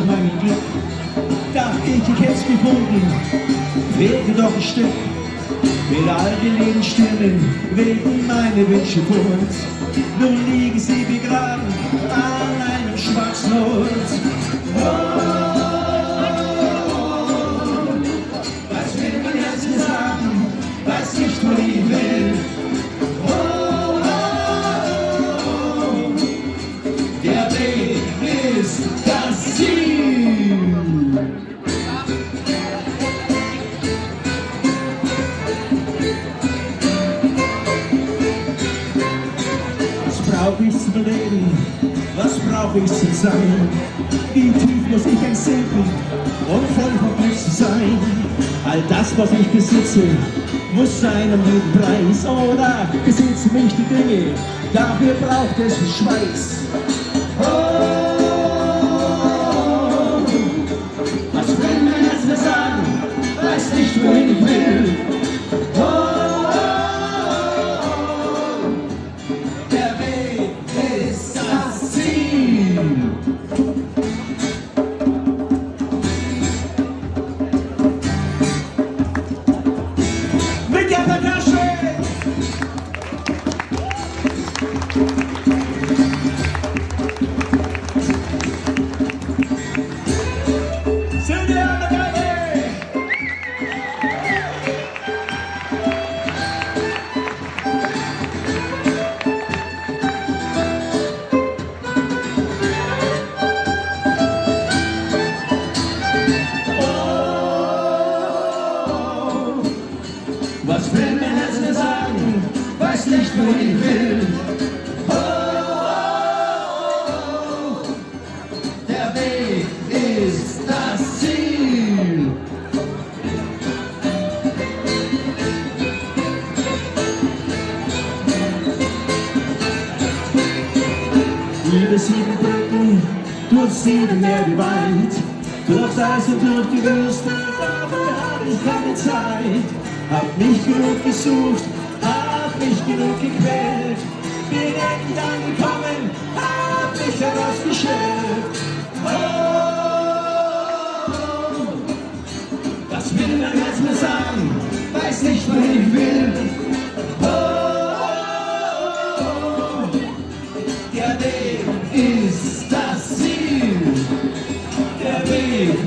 meinem Glück. Dachte ich hätt's gefunden, fehlte doch ein Stück. Mit all den Lebensstürmen wegen meine Wünsche fort. Nun liegen sie begraben an einem schwarzen Ort. Was will mein Herz mir sagen, weiß nicht, wo ich will. Der Weg ist das Ziel. Was brauch ich zum Leben? Was brauch ich zum Sein? Wie tief muss ich entsinken, um voll von Glück zu sein? All das, was ich besitze, muss seinen lieben Preis. Oder besitzen mich die Dinge, dafür braucht es Schweiß. Was will mein Herz mir sagen? Weiß nicht, wohin ich will. Der Weg ist das Ziel. Mit der Percussion! Was will mein Herz mir sagen? Weiß nicht, wo ich will. Der Weg ist das Ziel. Über 7 Brücken, durch 7 Meer geweint, durch Eis und durch die Wüste, dafür hab ich keine Zeit. Hab nicht genug gesucht, hab mich genug gequält, bin endlich angekommen, hab mich herausgestellt. Was will mein Herz mir sagen? Weiß nicht, wohin ich will. Der Weg ist das Ziel. Der Weg